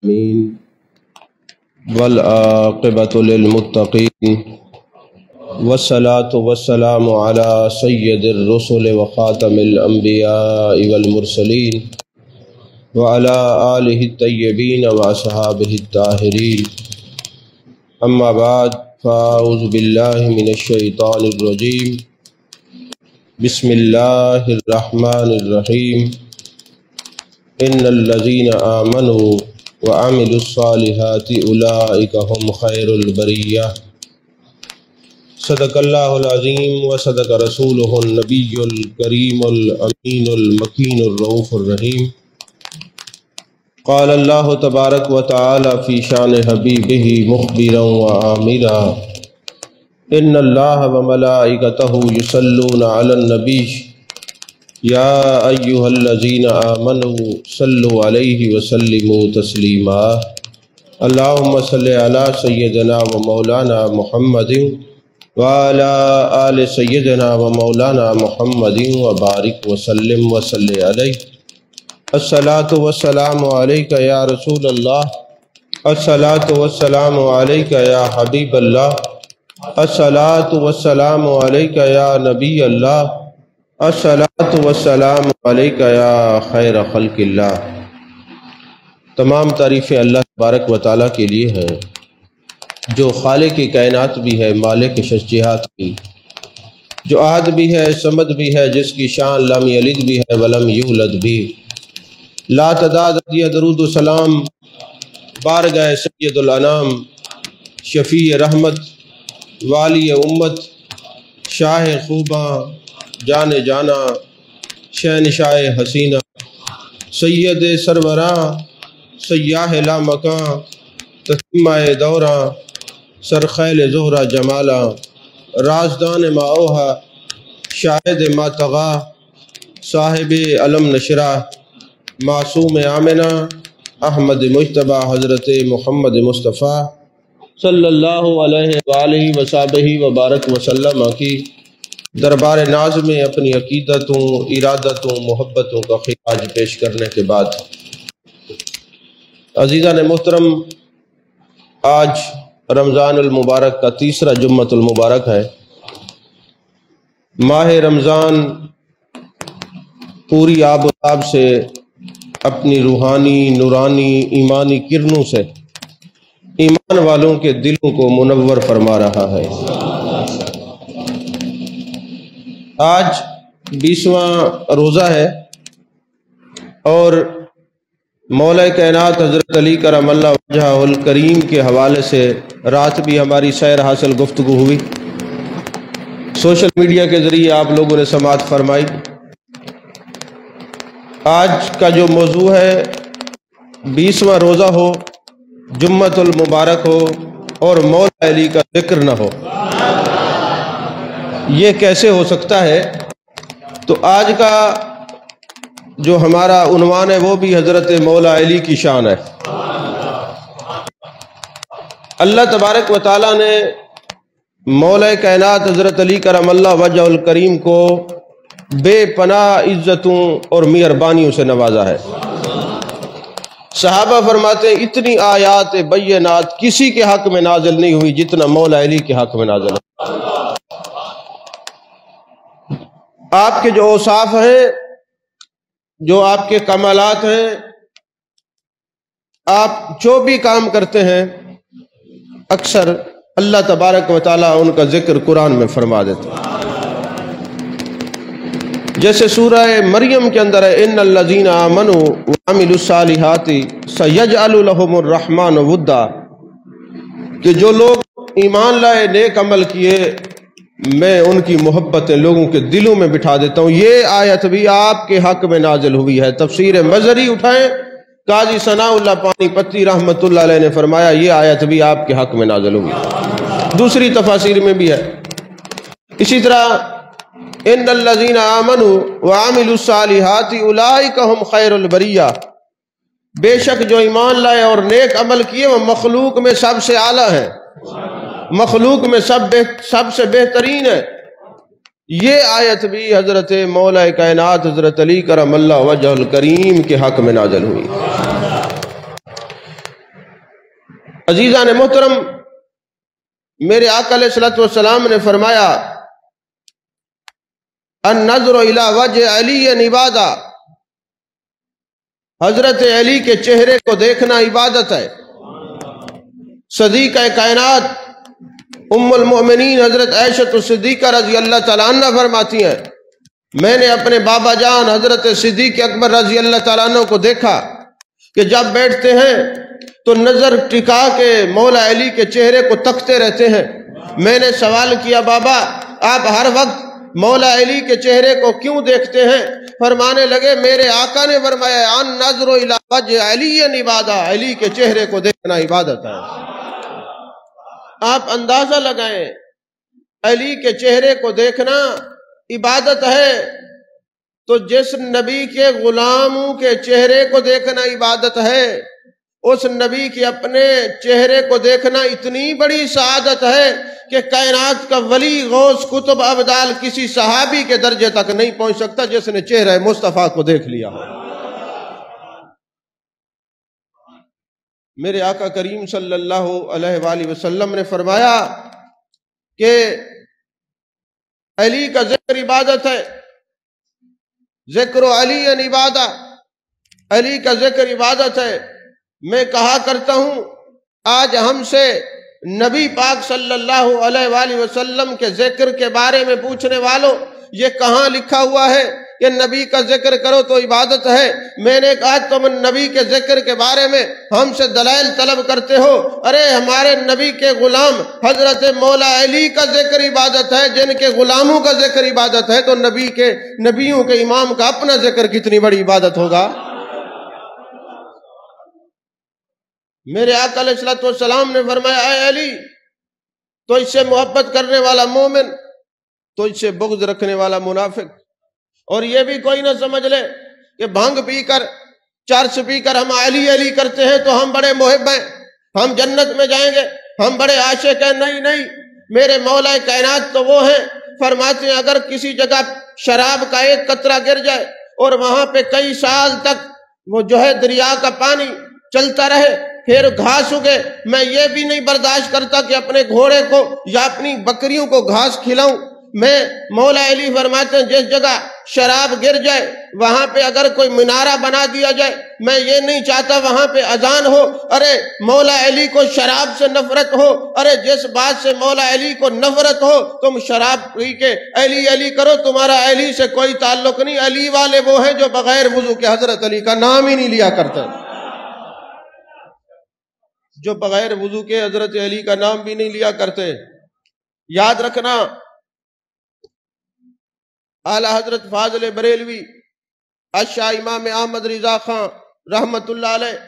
آمين والعاقبة للمتقين والصلاة والسلام على سيد الرسل وخاتم الأنبياء والمرسلين وعلى آله الطيبين وأصحابه الطاهرين أما بعد فأعوذ بالله من الشيطان الرجيم بسم الله الرحمن الرحيم إن الذين آمنوا وعملوا الصالحات أولئك هم خير البرية صدق الله العظيم وصدق رسوله النبي الكريم الأمين المكين الرؤوف الرحيم قال الله تبارك وتعالى في شان حبيبه مخبرا وآمرا إن الله وملائكته يصلون على النبي يا أيها الذين آمنوا صلوا عليه وسلموا تسليما اللهم صل على سيدنا ومولانا محمد وعلى آل سيدنا ومولانا محمد وبارك وسلم وصل عليه الصلاة والسلام عليك يا رسول الله الصلاة والسلام عليك يا حبيب الله الصلاة والسلام عليك يا نبي الله الصلاۃ والسلام علیک یا خیر خلق اللہ۔ تمام تعریفیں اللہ تبارک و تعالیٰ کے لیے ہیں جو خالق کائنات بھی ہے، مالک شجاعت بھی، جو احد بھی ہے، صمد بھی ہے، جس کی شان لم یلد بھی ہے ولم یولد بھی۔ لا تعداد درود و سلام بارگاہ سید الانام، شفیع رحمت، والی امت، شاہ خوباں، جان جانا، شہنشاہ حسینہ، سید سروراں، سیاہ لا مکاں، تتمہ دوراں، سرخیل زہرہ جمالا، رازدان ما اوہا، شاہد ما تغا، صاحب علم نشرہ، معصوم آمنہ، احمد مجتبہ حضرت محمد مصطفیٰ صلی اللہ علیہ وآلہ وصحبہ وبارک وسلم کی دربار ناز میں اپنی عقیدتوں، ارادتوں، محبتوں کا خراج پیش کرنے کے بعد عزیزان محترم، آج رمضان المبارک کا تیسرا جمعۃ المبارک ہے۔ ماہ رمضان پوری آب و تاب سے اپنی روحانی، نورانی، ایمانی کرنوں سے ایمان والوں کے دلوں کو منور فرما رہا ہے۔ آج 20واں روزہ ہے اور مولا کائنات حضرت علی کرم اللہ وجہہ الکریم کے حوالے سے رات بھی ہماری سیر حاصل گفتگو ہوئی، سوشل میڈیا کے ذریعے آپ لوگوں نے سماعت فرمائی۔ آج کا جو موضوع ہے 20واں روزہ ہو، جمعۃ المبارک ہو اور مولا علی کا ذکر نہ ہو، یہ کیسے ہو سکتا ہے؟ تو آج کا جو ہمارا عنوان ہے وہ بھی حضرت مولا علی کی شان ہے۔ اللہ تبارک و تعالیٰ نے مولا کائنات حضرت علی کرم اللہ وجہ الکریم کو بے پناہ عزتوں اور مہربانیوں سے نوازا ہے۔ صحابہ فرماتے ہیں اتنی آیات بینات کسی کے حق میں نازل نہیں ہوئی جتنا مولا علی کے حق میں نازل ہے۔ آپ کے جو اوصاف ہیں، جو آپ کے کمالات ہیں، آپ جو بھی کام کرتے ہیں، اکثر اللہ تبارک و تعالیٰ ان کا ذکر قرآن میں فرما دیتے ہیں۔ جیسے سورہ مریم کے اندر ہے ان الذین آمنوا وعملوا الصالحات سیجعل لهم الرحمن ودا، کہ جو لوگ ایمان لائے، نیک عمل کیے، میں ان کی محبتیں لوگوں کے دلوں میں بٹھا دیتا ہوں۔ یہ آیت بھی آپ کے حق میں نازل ہوئی ہے۔ تفسیر مظہری اٹھائیں، قاضی ثناء اللہ پانی پتی رحمت اللہ علیہ نے فرمایا یہ آیت بھی آپ کے حق میں نازل ہوئی ہے۔ دوسری تفاسیر میں بھی ہے اسی طرح ان الذین آمنوا وعملوا الصالحات اولئک هم خیر البریہ، بے شک جو ایمان لائے اور نیک عمل کیے وہ مخلوق میں سب سے اعلیٰ ہیں، مخلوق میں سب سے بہترین ہے۔ یہ آیت بھی حضرت مولا کائنات حضرت علی کرم اللہ وجہ الکریم کے حق میں نازل ہوئی۔ عزیزان محترم، میرے آقا علیہ الصلوۃ والسلام نے فرمایا النظر الی وجہ علی عبادہ، حضرت علی کے چہرے کو دیکھنا عبادت ہے۔ صدیقہ کائنات ام المؤمنین حضرت عائشہ صدیقہ رضی اللہ تعالیٰ عنہ فرماتی ہیں میں نے اپنے بابا جان حضرت صدیق اکبر رضی اللہ تعالیٰ عنہ کو دیکھا کہ جب بیٹھتے ہیں تو نظر ٹکا کے مولا علی کے چہرے کو تکتے رہتے ہیں۔ میں نے سوال کیا بابا آپ ہر وقت مولا علی کے چہرے کو کیوں دیکھتے ہیں؟ فرمانے لگے میرے آقا نے فرمایا ان نظر الی وجہ علی عبادہ، علی کے چہرے کو دیکھنا عبادت ہے۔ آپ اندازہ لگائیں، علی کے چہرے کو دیکھنا عبادت ہے، تو جس نبی کے غلاموں کے چہرے کو دیکھنا عبادت ہے، اس نبی کے اپنے چہرے کو دیکھنا اتنی بڑی سعادت ہے کہ کائنات کا ولی غوث قطب ابدال کسی صحابی کے درجے تک نہیں پہنچ سکتا جس نے چہرہ مصطفیٰ کو دیکھ لیا ہو۔ میرے آقا کریم صلی اللہ علیہ وآلہ وسلم نے فرمایا کہ علی کا ذکر عبادت ہے، ذکر علی عبادہ، علی کا ذکر عبادت ہے۔ میں کہا کرتا ہوں آج ہم سے نبی پاک صلی اللہ علیہ وآلہ وسلم کے ذکر کے بارے میں پوچھنے والوں، یہ کہاں لکھا ہوا ہے کہ نبی کا ذکر کرو تو عبادت ہے؟ میں نے کہا تم نبی کے ذکر کے بارے میں ہم سے دلائل طلب کرتے ہو، ارے ہمارے نبی کے غلام حضرت مولا علی کا ذکر عبادت ہے، جن کے غلاموں کا ذکر عبادت ہے، تو نبیوں کے امام کا اپنا ذکر کتنی بڑی عبادت ہوگا۔ میرے آقا علیہ الصلوۃ والسلام نے فرمایا اے علی، تو اس سے محبت کرنے والا مومن، تو اس سے بغض رکھنے والا منافق۔ اور یہ بھی کوئی نہ سمجھ لے کہ بھنگ پی کر چرس پی کر ہم علی علی کرتے ہیں تو ہم بڑے محب ہیں، ہم جنت میں جائیں گے، ہم بڑے عاشق ہیں۔ نہیں نہیں، میرے مولا کائنات تو وہ ہیں، فرماتے ہیں اگر کسی جگہ شراب کا ایک قطرہ گر جائے اور وہاں پہ کئی سال تک وہ دریا کا پانی چلتا رہے، پھر گھاس اگے، میں یہ بھی نہیں برداشت کرتا کہ اپنے گھوڑے کو یا اپنی بکریوں کو گھاس کھلاؤں۔ میں مولا علی فرماتے ہیں جس جگہ شراب گر جائے وہاں پہ اگر کوئی منارہ بنا دیا جائے، میں یہ نہیں چاہتا وہاں پہ اذان ہو۔ ارے مولا علی کو شراب سے نفرت ہو، ارے جس بات سے مولا علی کو نفرت ہو تم شراب پی کے علی علی کرو، تمہارا علی سے کوئی تعلق نہیں۔ علی والے وہ ہیں جو بغیر وضو کے حضرت علی کا نام ہی نہیں لیا کرتے، جو بغیر وضو کے حضرت علی کا نام بھی نہیں لیا کرتے۔ یاد رکھنا اعلی حضرت فاضل بریلوی اشاہ امام احمد رضا خان رحمت اللہ علیہ،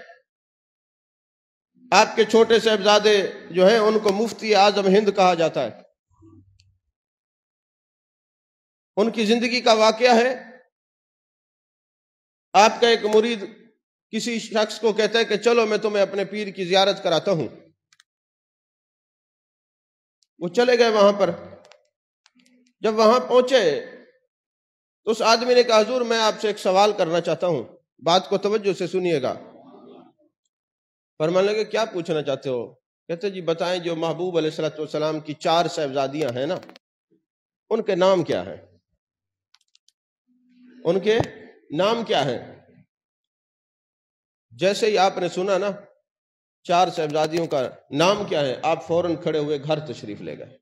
آپ کے چھوٹے صاحبزادے جو ہیں ان کو مفتی اعظم ہند کہا جاتا ہے۔ ان کی زندگی کا واقعہ ہے، آپ کا ایک مرید کسی شخص کو کہتا ہے کہ چلو میں تمہیں اپنے پیر کی زیارت کراتا ہوں۔ وہ چلے گئے وہاں پر، جب وہاں پہنچے تو اس آدمی نے کہا حضور میں آپ سے ایک سوال کرنا چاہتا ہوں، بات کو توجہ سے سنیے گا۔ فرمانے لگے کیا پوچھنا چاہتے ہو؟ کہتے جی بتائیں جو محبوب علیہ الصلوۃ والسلام کی 4 صاحبزادیاں ہیں نا، ان کے نام کیا ہیں؟ ان کے نام کیا ہیں؟ جیسے ہی آپ نے سنا نا 4 صاحبزادیوں کا نام کیا ہے، آپ فوراً کھڑے ہوئے گھر تشریف لے گئے۔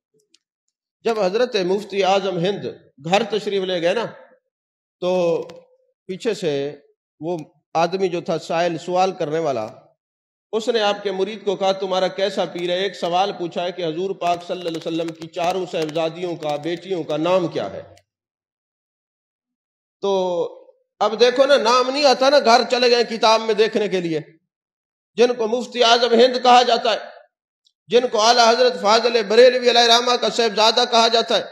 جب حضرت مفتی اعظم ہند گھر تشریف لے گئے نا تو پیچھے سے وہ آدمی جو تھا سائل سوال کرنے والا، اس نے آپ کے مرید کو کہا تمہارا کیسا پیر ہے؟ ایک سوال پوچھا ہے کہ حضور پاک صلی اللہ علیہ وسلم کی 4 صاحبزادیوں کا بیٹیوں کا نام کیا ہے؟ تو اب دیکھو نا، نام نہیں آتا نا، گھر چلے گئے کتاب میں دیکھنے کے لیے۔ جن کو مفتی اعظم ہند کہا جاتا ہے، جن کو اعلیٰ حضرت فاضل بریلوی علیہ رحمہ کا صاحبزادہ کہا جاتا ہے،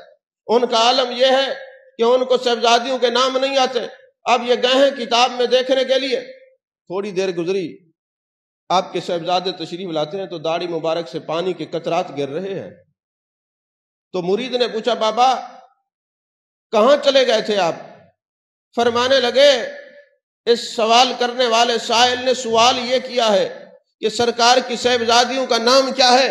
ان کا عالم یہ ہے کہ ان کو صاحبزادیوں کے نام نہیں آتے۔ اب یہ گئے ہیں کتاب میں دیکھنے کے لیے، تھوڑی دیر گزری، آپ کے صاحبزادے تشریف لاتے ہیں تو داڑھی مبارک سے پانی کے قطرات گر رہے ہیں۔ تو مرید نے پوچھا بابا کہاں چلے گئے تھے آپ؟ فرمانے لگے اس سوال کرنے والے سائل نے سوال یہ کیا ہے کہ سرکار کی صاحبزادیوں کا نام کیا ہے؟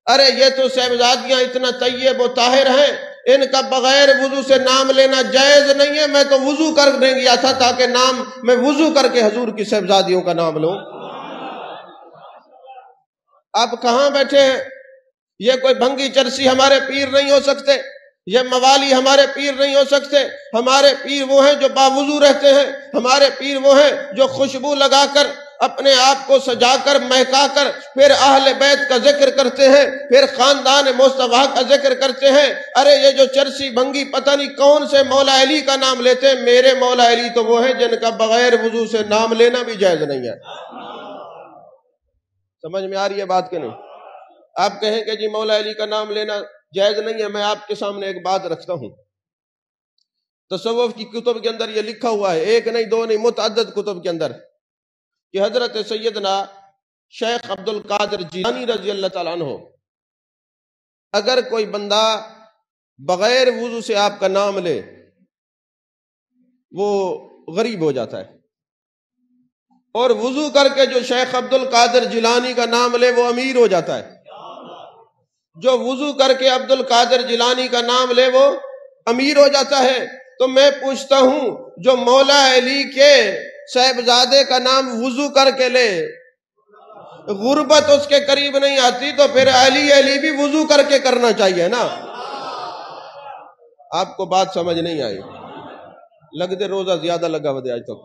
ارے یہ تو صاحبزادیاں اتنا طیب و طاہر ہیں، ان کا بغیر وضو سے نام لینا جائز نہیں ہے، میں تو وضو کرنے گیا تھا تاکہ میں وضو کر کے حضور کی صاحبزادیوں کا نام لوں۔ آپ کہاں بیٹھے ہیں؟ یہ کوئی بھنگی چرسی ہمارے پیر نہیں ہو سکتے، یہ موالی ہمارے پیر نہیں ہو سکتے۔ ہمارے پیر وہ ہیں جو باوضو رہتے ہیں، ہمارے پیر وہ ہیں جو خوشبو لگا کر اپنے آپ کو سجا کر مہکا کر پھر اہل بیت کا ذکر کرتے ہیں، پھر خاندان مصطفیٰ کا ذکر کرتے ہیں۔ ارے یہ جو چرسی بھنگی پتہ نہیں کون سے مولا علی کا نام لیتے ہیں، میرے مولا علی تو وہ ہیں جن کا بغیر وضو سے نام لینا بھی جائز نہیں ہے۔ سمجھ میں آ رہی ہے بات کہ نہیں؟ آپ کہیں کہ جی مولا علی کا نام لینا جائز نہیں ہے، میں آپ کے سامنے ایک بات رکھتا ہوں۔ تصوف کی کتب کے اندر یہ لکھا ہوا ہے، ایک نہیں دو نہیں متعدد کتب کے اندر، کہ حضرت سیدنا شیخ عبد القادر جیلانی رضی اللہ تعالیٰ عنہ، اگر کوئی بندہ بغیر وضو سے آپ کا نام لے وہ غریب ہو جاتا ہے، اور وضو کر کے جو شیخ عبد القادر جیلانی کا نام لے وہ امیر ہو جاتا ہے۔ جو وضو کر کے عبد القادر جیلانی کا نام لے وہ امیر ہو جاتا ہے۔ تو میں پوچھتا ہوں، جو مولا علی کے صاحبزادے کا نام وضو کر کے لے، غربت اس کے قریب نہیں آتی، تو پھر علی بھی وضو کر کے کرنا چاہیے نا۔ آپ کو بات سمجھ نہیں آئی؟ لگ دے روزہ زیادہ لگا ودے آج تک۔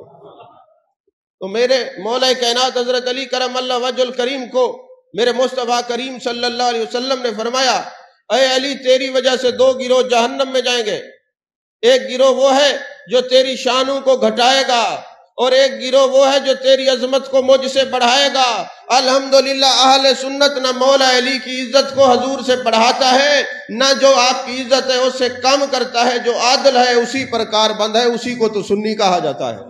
تو میرے مولا کائنات حضرت علی کرم اللہ وجہ الکریم کو میرے مصطفیٰ کریم صلی اللہ علیہ وسلم نے فرمایا، اے علی تیری وجہ سے دو گروہ جہنم میں جائیں گے، ایک گروہ وہ ہے جو تیری شانوں کو گھٹائے گا، اور ایک گروہ وہ ہے جو تیری عظمت کو مجھ سے بڑھائے گا۔ الحمدللہ اہل سنت نہ مولا علی کی عزت کو حضور سے بڑھاتا ہے، نہ جو آپ کی عزت ہے اس سے کم کرتا ہے۔ جو عادل ہے اسی پر کار بند ہے، اسی کو تو سنی کہا جاتا ہے۔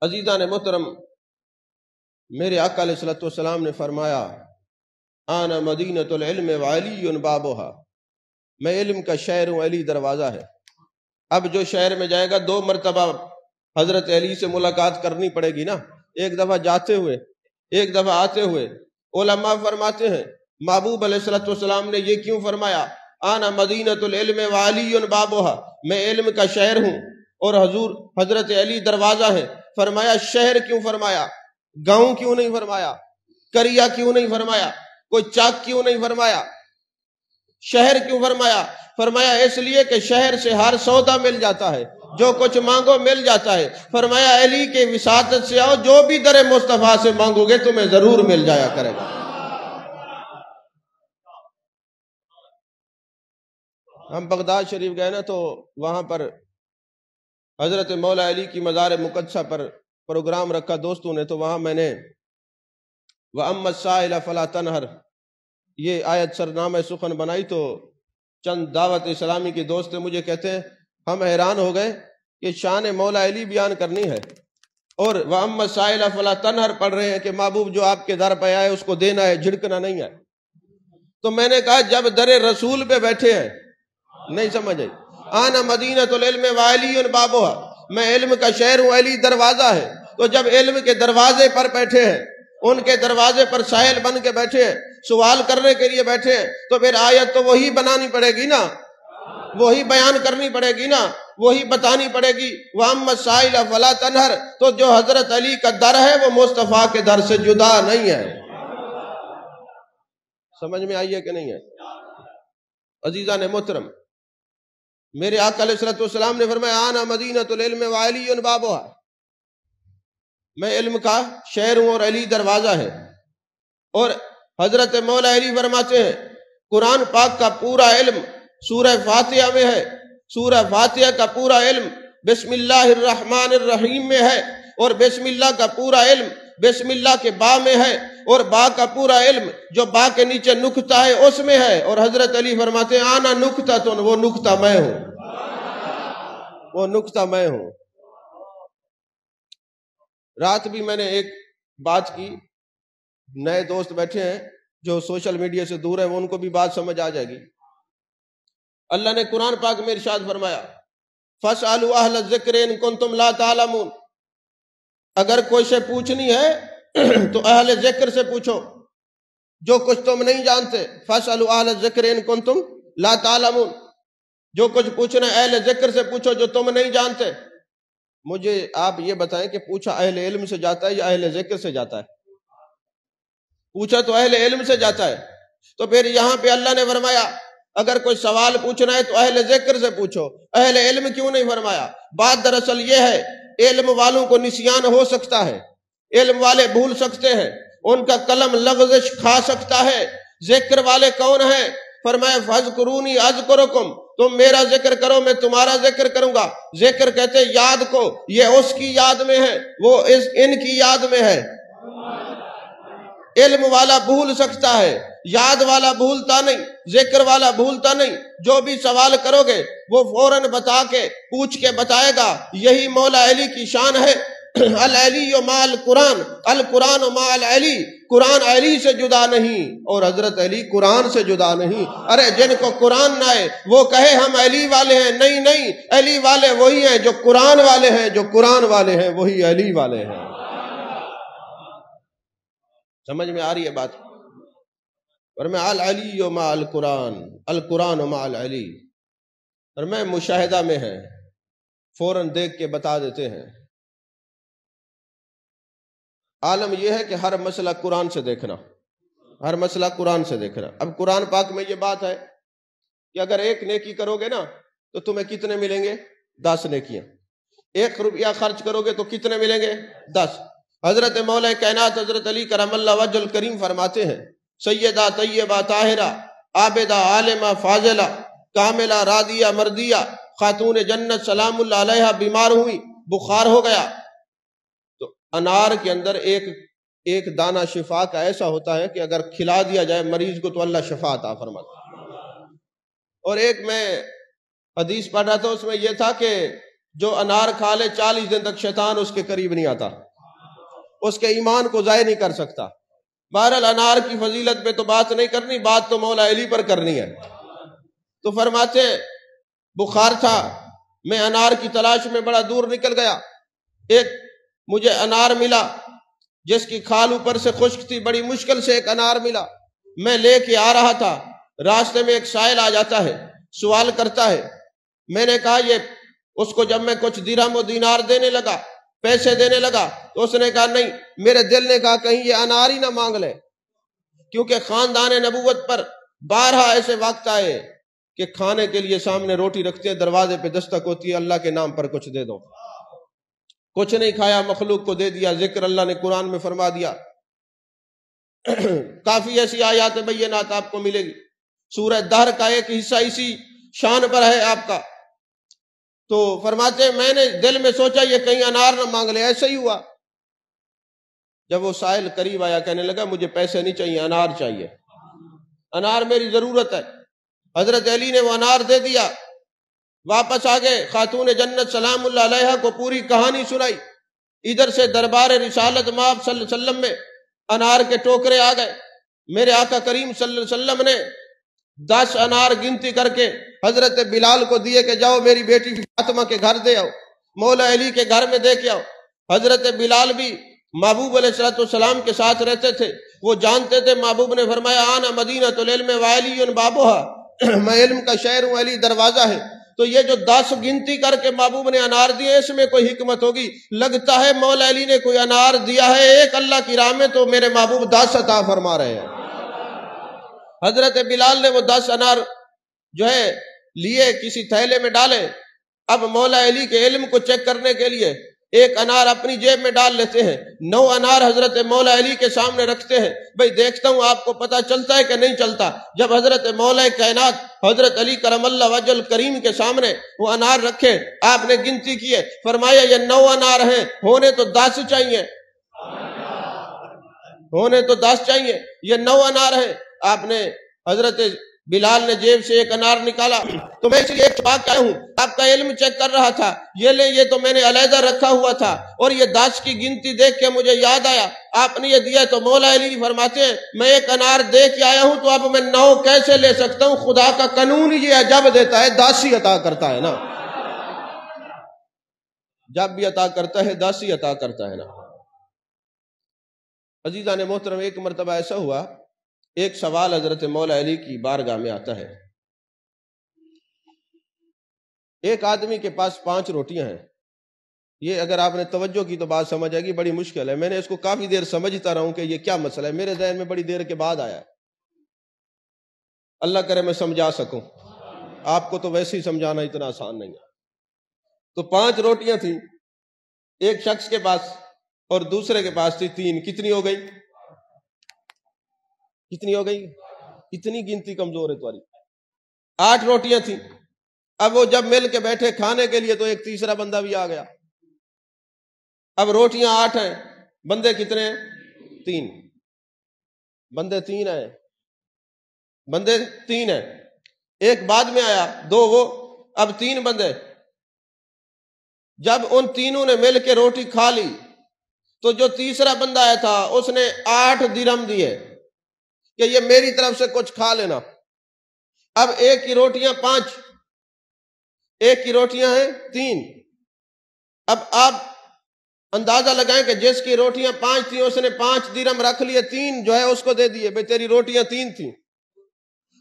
عزیزان محترم، میرے آقا علیہ الصلوۃ والسلام نے فرمایا، آنا مدینۃ العلم وعلی بابھا، میں علم کا شہر ہوں، علی دروازہ ہے۔ اب جو شہر میں جائے گا 2 مرتبہ حضرت علی سے ملاقات کرنی پڑے گی نا، ایک دفعہ جاتے ہوئے ایک دفعہ آتے ہوئے۔ علماء فرماتے ہیں محبوب علیہ الصلوۃ والسلام نے یہ کیوں فرمایا، آنا مدینۃ العلم وعلی بابھا، میں علم کا شہر ہوں اور حضرت علی دروازہ ہے۔ فرمایا شہر کیوں فرمایا، گاؤں کیوں نہیں فرمایا، کریا کیوں نہیں فرمایا، کوئی چاک کیوں نہیں فرمایا، شہر کیوں فرمایا؟ فرمایا اس لیے کہ شہر سے ہر سودا مل جاتا ہے، جو کچھ مانگو مل جاتا ہے۔ فرمایا علی کے وساطت سے آؤ، جو بھی در مصطفیٰ سے مانگو گے تمہیں ضرور مل جایا کرے گا۔ ہم بغداد شریف گئے نا، تو وہاں پر حضرت مولا علی کی مزار مقدسہ پر پروگرام رکھا دوستوں نے، تو وہاں میں نے وَأَمَّا السَّائِلَ فَلَا تَنْهَرْ یہ آیت سرنامہ سخن بنائی، تو چند دعوت اسلامی کے دوست مجھے کہتے ہیں ہم حیران ہو گئے کہ شان مولا علی بیان کرنی ہے اور وَأَمَّا السَّائِلَ فَلَا تَنْهَرْ پڑھ رہے ہیں کہ محبوب جو آپ کے در پہ آئے اس کو دینا ہے، جھڑکنا نہیں ہے۔ تو میں نے کہا جب در رسول پہ بیٹھے ہیں، نہیں سمجھ آئی، آنا مدینۃ العلم وعلی بابھا، میں علم کا شہر ہوں، علی دروازہ ہے۔ تو جب علم کے دروازے پر بیٹھے ہیں، ان کے دروازے پر سائل بن کے بیٹھے ہیں، سوال کرنے کے لیے بیٹھے ہیں، تو پھر آیت تو وہی بنانی پڑے گی نا، وہی بیان کرنی پڑے گی نا، وہی بتانی پڑے گی۔ وَأَمَّا السَّائِلَ فَلَا تَنْهَرْ، تو جو حضرت علی کا در ہے وہ مصطفیٰ کے در سے جدا نہیں ہے۔ سمجھ میں آئی ہے کہ نہیں ہے؟ عزیزان محترم، میرے آقا علیہ الصلوۃ والسلام نے فرمایا آنا مدینۃ العلم وعلی بابھا، میں علم کا شہر ہوں اور علی دروازہ ہے۔ اور حضرت مولا علی فرماتے ہیں قرآن پاک کا پورا علم سورہ فاتحہ میں ہے، سورہ فاتحہ کا پورا علم بسم اللہ الرحمن الرحیم میں ہے، اور بسم اللہ کا پورا علم بسم اللہ کے با میں ہے، اور با کا پورا علم جو با کے نیچے نقطہ ہے اس میں ہے۔ اور حضرت علی فرماتے ہیں آنا نقطہ تو وہ نقطہ میں ہوں، وہ نقطہ میں ہوں۔ رات بھی میں نے ایک بات کی، نئے دوست بیٹھے ہیں جو سوشل میڈیا سے دور ہے وہ ان کو بھی بات سمجھ آ جائے گی۔ اللہ نے قرآن پاک میں ارشاد فرمایا فَاسْأَلُوا أَهْلَ الذِّكْرِ إِن كُنتُمْ لَا تَعْلَمُونَ، اگر کوئی شے پوچھنی ہے تو اہل ذکر سے پوچھو جو کچھ تم نہیں جانتے۔ فَاسْأَلُوا أَهْلَ الذِّكْرِ إِن كُنتُمْ لَا تَعْلَمُونَ، جو کچھ پوچھنا ہے اہل ذکر سے پوچھو جو تم نہیں جانتے۔ مجھے آپ یہ بتائیں کہ پوچھا اہل علم سے جاتا ہے یا اہل ذکر سے جاتا ہے؟ پوچھا تو اہل علم سے جاتا ہے۔ تو پھر یہاں پہ اللہ نے فرمایا اگر کوئی سوال پوچھنا ہے تو اہل ذکر سے پوچھو، اہل علم کیوں نہیں فرمایا؟ بات دراصل یہ ہے علم والوں کو نسیان ہو سکتا ہے، علم والے بھول سکتے ہیں، ان کا قلم لغزش کھا سکتا ہے۔ ذکر والے کون ہیں؟ فرمایا فَاذْكُرُونِي أَذْكُرُكُمْ، تم میرا ذکر کرو میں تمہارا ذکر کروں گا۔ ذکر کہتے یاد کو، یہ اس کی یاد میں ہے، وہ ان کی یاد میں ہے۔ علم والا بھول سکتا ہے، یاد والا بھولتا نہیں، ذکر والا بھولتا نہیں۔ جو بھی سوال کرو گے وہ فوراً بتا کے پوچھ کے بتائے گا۔ یہی مولا علی کی شان ہے، العلی مع القرآن، القرآن مع العلی، قرآن علی سے جدا نہیں اور حضرت علی قرآن سے جدا نہیں۔ ارے جن کو قرآن نہ آئے وہ کہے ہم علی والے ہیں، نہیں نہیں، علی والے وہی ہیں جو قرآن والے ہیں، جو قرآن والے ہیں وہی علی والے ہیں۔ سمجھ میں آ رہی ہے بات؟ اور میں العلی مع القرآن، القرآن مع العلی، اور میں مشاہدہ میں ہے، فوراً دیکھ کے بتا دیتے ہیں۔ عالم یہ ہے کہ ہر مسئلہ قرآن سے دیکھنا، ہر مسئلہ قرآن سے دیکھنا۔ اب قرآن پاک میں یہ بات ہے کہ اگر ایک نیکی کرو گے نا تو تمہیں کتنے ملیں گے؟ 10 نیکیاں۔ 1 روپیہ خرچ کرو گے تو کتنے ملیں گے؟ 10۔ حضرت مولا کائنات حضرت علی کرم اللہ وجہ الکریم فرماتے ہیں سیدہ طیبہ طاہرہ عابدہ عالمہ فاضلہ کاملہ راضیہ مردیہ خاتون جنت سلام اللہ علیہا بیمار ہوئی، بخار ہو گیا، تو انار کے اندر ایک دانہ شفا کا ایسا ہوتا ہے کہ اگر کھلا دیا جائے مریض کو تو اللہ شفا عطا فرماتا ہے۔ اور ایک میں حدیث پڑھ رہا تھا، اس میں یہ تھا کہ جو انار کھا لے 40 دن تک شیطان اس کے قریب نہیں آتا، اس کے ایمان کو ضائع نہیں کر سکتا۔ بہرحال انار کی فضیلت پہ تو بات نہیں کرنی، بات تو مولا علی پر کرنی ہے۔ تو فرماتے بخار تھا، میں انار کی تلاش میں بڑا دور نکل گیا، ایک مجھے انار ملا جس کی کھال اوپر سے خشک تھی، بڑی مشکل سے ایک انار ملا، میں لے کے آ رہا تھا، راستے میں ایک سائل آ جاتا ہے، سوال کرتا ہے، میں نے کہا یہ، اس کو جب میں کچھ درہم و دینار دینے لگا، پیسے دینے لگا، تو اس نے کہا نہیں، میرے دل نے کہا کہیں یہ انار ہی نہ مانگ لے، کیونکہ خاندان نبوت پر بارہا ایسے وقت آئے کہ کھانے کے لیے سامنے روٹی رکھتے ہیں، دروازے پہ دستک ہوتی ہے، اللہ کے نام پر کچھ دے دو، کچھ نہیں کھایا، مخلوق کو دے دیا۔ ذکر اللہ نے قرآن میں فرما دیا، کافی ایسی آیات بینات آپ کو ملے گی۔ سورہ دہر کا ایک حصہ اسی شان پر ہے آپ کا۔ تو فرماتے میں نے دل میں سوچا یہ کہیں انار نہ مانگ لے، ایسا ہی ہوا۔ جب وہ سائل قریب آیا کہنے لگا مجھے پیسے نہیں چاہیے، انار چاہیے، انار میری ضرورت ہے۔ حضرت علی نے وہ انار دے دیا، واپس آگئے، خاتون جنت سلام اللہ علیہا کو پوری کہانی سنائی۔ ادھر سے دربار رسالت مآب صلی اللہ علیہ وسلم میں انار کے ٹوکرے آ گئے۔ میرے آقا کریم صلی اللہ علیہ وسلم نے 10 انار گنتی کر کے حضرت بلال کو دیے کہ جاؤ میری بیٹی فاطمہ کے گھر دے آؤ، مولا علی کے گھر میں دے کے آؤ۔ حضرت بلال بھی محبوب علیہ السلام کے ساتھ رہتے تھے، وہ جانتے تھے، محبوب نے فرمایا آنا مدینۃ العلم وعلی بابها، میں علم کا شہر ہوں، علی دروازہ ہے۔ تو یہ جو 10 گنتی کر کے محبوب نے انار دیے، اس میں کوئی حکمت ہوگی؟ لگتا ہے مولا علی نے کوئی انار دیا ہے ایک اللہ کی راہ میں، تو میرے محبوب 10 عطا فرما رہے ہیں۔ حضرت بلال نے وہ 10 انار جو ہے لیے، کسی تھیلے میں ڈالے۔ اب مولا علی کے علم کو چیک کرنے کے لیے ایک انار اپنی جیب میں ڈال لیتے ہیں، 9 انار حضرت مولا علی کے سامنے رکھتے ہیں، بھئی دیکھتا ہوں آپ کو پتہ چلتا ہے کہ نہیں چلتا۔ جب حضرت مولا کائنات حضرت علی کرم اللہ وجہ الکریم کے سامنے وہ انار رکھے، آپ نے گنتی کیے، فرمایا یہ 9 انار ہیں، ہونے تو 10 چاہیے، ہونے تو 10 چاہیے، یہ 9 انار ہیں۔ آپ نے حضرت بلال نے جیب سے ایک انار نکالا، تو میں اس لیے ایک چھپا کے آیا ہوں، آپ کا علم چیک کر رہا تھا، یہ لیں، یہ تو میں نے علیحدہ رکھا ہوا تھا، اور یہ 10 کی گنتی دیکھ کے مجھے یاد آیا آپ نے یہ دیا۔ تو مولا علی فرماتے ہیں میں ایک انار دے کے آیا ہوں، تو اب میں 9 کیسے لے سکتا ہوں؟ خدا کا قانون یہ ہے، جب دیتا ہے 10 ہی عطا کرتا ہے نا، جب بھی عطا کرتا ہے 10 ہی عطا کرتا ہے نا۔ عزیزان محترم، ایک مرتبہ ایسا ہوا، ایک سوال حضرت مولا علی کی بارگاہ میں آتا ہے۔ ایک آدمی کے پاس 5 روٹیاں ہیں۔ یہ اگر آپ نے توجہ کی تو بات سمجھ آئے گی، بڑی مشکل ہے، میں نے اس کو کافی دیر سمجھتا رہا ہوں کہ یہ کیا مسئلہ ہے، میرے ذہن میں بڑی دیر کے بعد آیا ہے، اللہ کرے میں سمجھا سکوں، آپ کو تو ویسے ہی سمجھانا اتنا آسان نہیں ہے۔ تو 5 روٹیاں تھیں ایک شخص کے پاس، اور دوسرے کے پاس تھی 3، کتنی ہو گئی؟ کتنی ہو گئی؟ اتنی گنتی کمزور ہے تمہاری۔ 8 روٹیاں تھیں، اب وہ جب مل کے بیٹھے کھانے کے لیے تو ایک تیسرا بندہ بھی آ گیا۔ اب روٹیاں 8 ہیں، بندے کتنے ہیں؟ 3 بندے 3 ہیں، بندے 3 ہیں، ایک بعد میں آیا 2، وہ اب 3 بندے۔ جب ان تینوں نے مل کے روٹی کھا لی تو جو تیسرا بندہ آیا تھا اس نے 8 درہم دیے کہ یہ میری طرف سے کچھ کھا لینا۔ اب ایک کی روٹیاں 5، ایک کی روٹیاں ہیں 3۔ اب آپ اندازہ لگائیں کہ جس کی روٹیاں 5 تھیں اس نے 5 درہم رکھ لیے، 3 جو ہے اس کو دے دیے، بھئی تیری روٹیاں 3 تھیں۔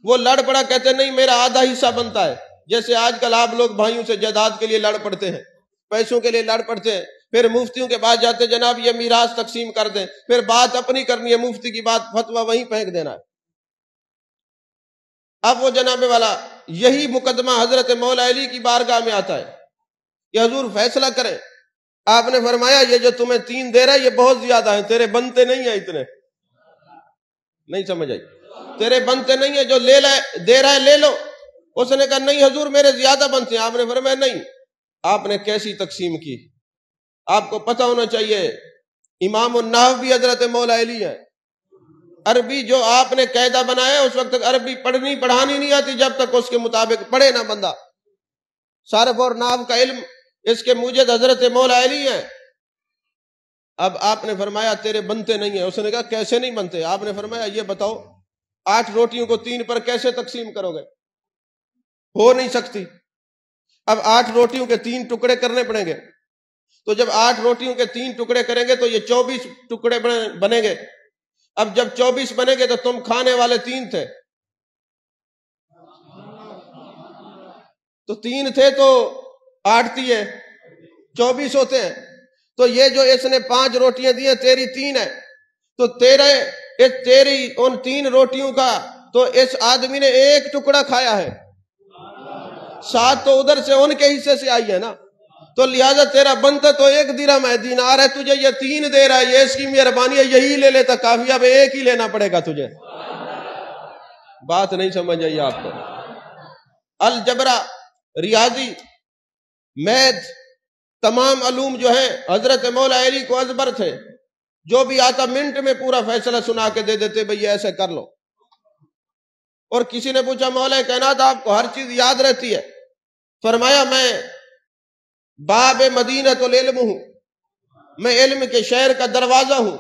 وہ لڑ پڑا، کہتے نہیں میرا آدھا حصہ بنتا ہے، جیسے آج کل آپ لوگ بھائیوں سے جائیداد کے لیے لڑ پڑتے ہیں، پیسوں کے لیے لڑ پڑتے ہیں، پھر مفتیوں کے پاس جاتے جناب یہ میراث تقسیم کر دیں، پھر بات اپنی کرنی ہے، مفتی کی بات فتویٰ وہیں پھینک دینا ہے۔ اب وہ جناب والا یہی مقدمہ حضرت مولا علی کی بارگاہ میں آتا ہے کہ حضور فیصلہ کریں۔ آپ نے فرمایا یہ جو تمہیں 3 دے رہا ہے یہ بہت زیادہ ہیں، تیرے بنتے نہیں ہیں اتنے، نہیں سمجھ آئی، تیرے بنتے نہیں ہیں، جو دے رہا ہے لے لو۔ اس نے کہا نہیں حضور میرے زیادہ بنتے ہیں۔ آپ نے فرمایا نہیں۔ آپ نے کیسی تقسیم کی؟ آپ کو پتہ ہونا چاہیے امام النحو بھی حضرت مولا علی ہے۔ عربی جو آپ نے قاعدہ بنایا اس وقت تک عربی پڑھنی پڑھانی نہیں آتی جب تک اس کے مطابق پڑھے نہ بندہ۔ صرف اور نحو کا علم اس کے موجد حضرت مولا علی ہیں۔ اب آپ نے فرمایا تیرے بنتے نہیں ہیں۔ اس نے کہا کیسے نہیں بنتے؟ آپ نے فرمایا یہ بتاؤ 8 روٹیوں کو 3 پر کیسے تقسیم کرو گے؟ ہو نہیں سکتی۔ اب 8 روٹیوں کے 3 ٹکڑے کرنے پڑیں گے، تو جب 8 روٹیوں کے 3 ٹکڑے کریں گے تو یہ 24 ٹکڑے بنیں گے۔ اب جب 24 بنے گے تو تم کھانے والے 3 تھے، تو 3 تھے تو 8 دیے 24 ہوتے ہیں۔ تو یہ جو اس نے 5 روٹیاں دی ہیں تیری 3 ہے، تو تیری ان 3 روٹیوں کا تو اس آدمی نے 1 ٹکڑا کھایا ہے، 7 تو ادھر سے ان کے حصے سے آئی ہے نا، تو لہذا تیرا بنتا تو 1 درہم ہے، دینار ہے، تجھے یہ 3 دے رہا ہے، یہ اس کی مہربانی ہے، یہی لے لیتا کافی، اب 1 ہی لینا پڑے گا تجھے۔ بات نہیں سمجھ آئی آپ کو؟ الجبرا، ریاضی، میتھ، تمام علوم جو ہیں حضرت مولا علی کو ازبر تھے، جو بھی آتا منٹ میں پورا فیصلہ سنا کے دے دیتے بھئی ایسے کر لو۔ اور کسی نے پوچھا مولا کائنات آپ کو ہر چیز یاد رہتی ہے؟ فرمایا میں باب مدینہ العلم ہوں، میں علم کے شہر کا دروازہ ہوں۔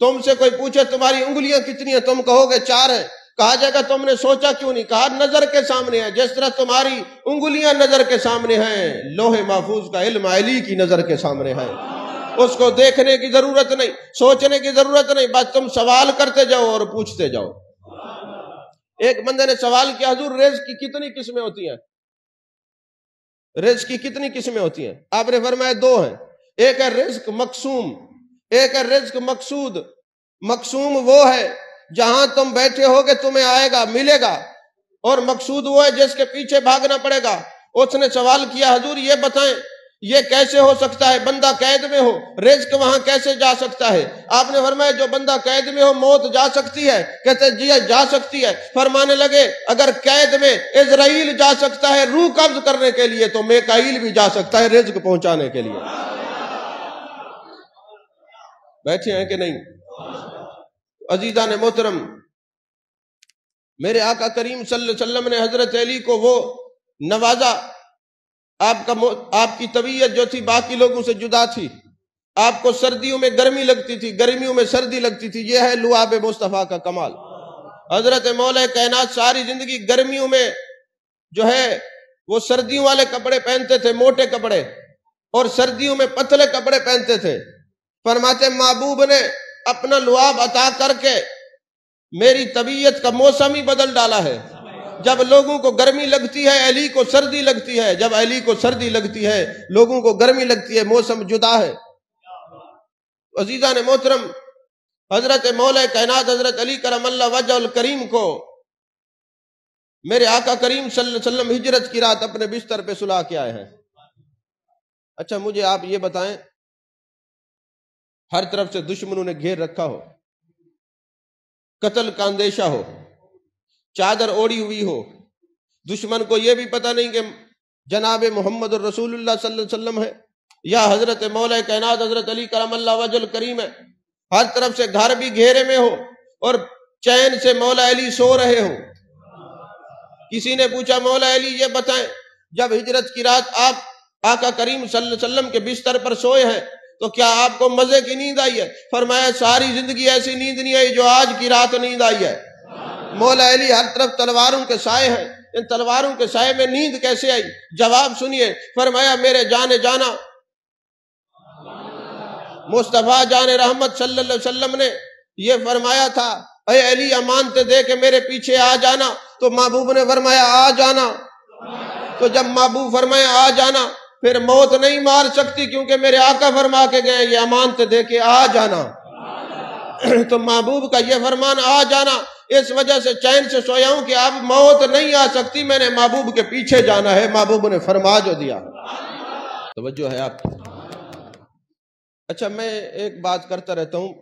تم سے کوئی پوچھے تمہاری انگلیاں کتنی ہیں، تم کہو گے 4 ہیں، کہا جائے گا تم نے سوچا کیوں نہیں؟ کہا نظر کے سامنے ہے، جس طرح تمہاری انگلیاں نظر کے سامنے ہیں، لوح محفوظ کا علم علی کی نظر کے سامنے ہے، اس کو دیکھنے کی ضرورت نہیں، سوچنے کی ضرورت نہیں، بس تم سوال کرتے جاؤ اور پوچھتے جاؤ۔ ایک بندے نے سوال کیا حضور رزق کی کتنی قسمیں ہوتی ہیں؟ رزق کی کتنی قسمیں ہوتی ہیں؟ آپ نے فرمایا 2 ہیں، ایک ہے رزق مقسوم، ایک ہے رزق مقصود۔ مقسوم وہ ہے جہاں تم بیٹھے ہو کہ تمہیں آئے گا ملے گا، اور مقصود وہ ہے جس کے پیچھے بھاگنا پڑے گا۔ اس نے سوال کیا حضور یہ بتائیں یہ کیسے ہو سکتا ہے؟ بندہ قید میں ہو، رزق وہاں کیسے جا سکتا ہے؟ آپ نے فرمایا جو بندہ قید میں ہو موت جا سکتی ہے؟ کہتے جی جا سکتی ہے۔ فرمانے لگے اگر قید میں عزرائیل جا سکتا ہے روح قبض کرنے کے لیے تو میکائیل بھی جا سکتا ہے رزق پہنچانے کے لیے۔ بیٹھے ہیں کہ نہیں؟ عزیزان محترم، میرے آقا کریم صلی اللہ علیہ وسلم نے حضرت علی کو وہ نوازا. آپ کی طبیعت جو تھی باقی لوگوں سے جدا تھی. آپ کو سردیوں میں گرمی لگتی تھی، گرمیوں میں سردی لگتی تھی. یہ ہے لعاب مصطفیٰ کا کمال. حضرت مولا کائنات ساری زندگی گرمیوں میں جو ہے وہ سردیوں والے کپڑے پہنتے تھے، موٹے کپڑے، اور سردیوں میں پتلے کپڑے پہنتے تھے. فرماتے محبوب نے اپنا لعاب عطا کر کے میری طبیعت کا موسم ہی بدل ڈالا ہے. جب لوگوں کو گرمی لگتی ہے علی کو سردی لگتی ہے، جب علی کو سردی لگتی ہے لوگوں کو گرمی لگتی ہے، موسم جدا ہے. عزیزان محترم، حضرت مولا کائنات حضرت علی کرم اللہ وجہ الکریم کو میرے آقا کریم صلی اللہ علیہ وسلم ہجرت کی رات اپنے بستر پہ سلا کے آئے ہیں. اچھا مجھے آپ یہ بتائیں، ہر طرف سے دشمنوں نے گھیر رکھا ہو، قتل کا اندیشہ ہو، چادر اوڑی ہوئی ہو، دشمن کو یہ بھی پتہ نہیں کہ جناب محمد الرسول اللہ صلی اللہ علیہ وسلم ہے یا حضرت مولا کائنات حضرت علی کرم اللہ وجہ الکریم ہے. ہر طرف سے گھر بھی گھیرے میں ہو اور چین سے مولا علی سو رہے ہو. کسی نے پوچھا مولا علی یہ بتائیں، جب ہجرت کی رات آپ آقا کریم صلی اللہ علیہ وسلم کے بستر پر سوئے ہیں تو کیا آپ کو مزے کی نیند آئی ہے؟ فرمایا ساری زندگی ایسی نیند نہیں آئی جو آج کی رات نیند آئی ہے. مولا علی ہر طرف تلواروں کے سائے ہیں، ان تلواروں کے سائے میں نیند کیسے آئی؟ جواب سنیے. فرمایا میرے جانے جانا مصطفیٰ جان رحمت صلی اللہ علیہ وسلم نے یہ فرمایا تھا، اے علی امانت دے کے میرے پیچھے آ جانا. تو محبوب نے فرمایا آ جانا. تو جب محبوب فرمایا آ جانا، پھر موت نہیں مار سکتی کیونکہ میرے آقا فرما کے گئے یہ امانت دے کے آ جانا. تو محبوب کا یہ فرمان آ جانا، اس وجہ سے چین سے سویا ہوں کہ اب موت نہیں آ سکتی، میں نے محبوب کے پیچھے جانا ہے. محبوب نے فرما جو دیا. توجہ ہے آپ. اچھا میں ایک بات کرتا رہتا ہوں،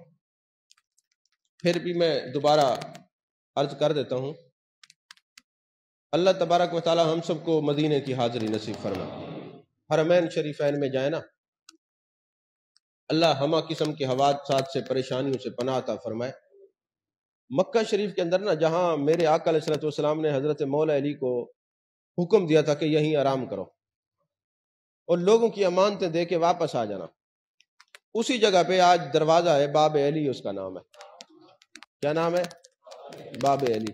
پھر بھی میں دوبارہ عرض کر دیتا ہوں. اللہ تبارک و تعالی ہم سب کو مدینے کی حاضری نصیب فرمائے. حرمین شریفین میں جائیں نا، اللہ ہمہ قسم کے حوادثات سے پریشانیوں سے پناہ عطا فرمائے. مکہ شریف کے اندر نا جہاں میرے آقا علیہ السلام نے حضرت مولا علی کو حکم دیا تھا کہ یہیں آرام کرو اور لوگوں کی امانتیں دے کے واپس آ جانا، اسی جگہ پہ آج دروازہ ہے باب علی، اس کا نام ہے. کیا نام ہے؟ باب علی.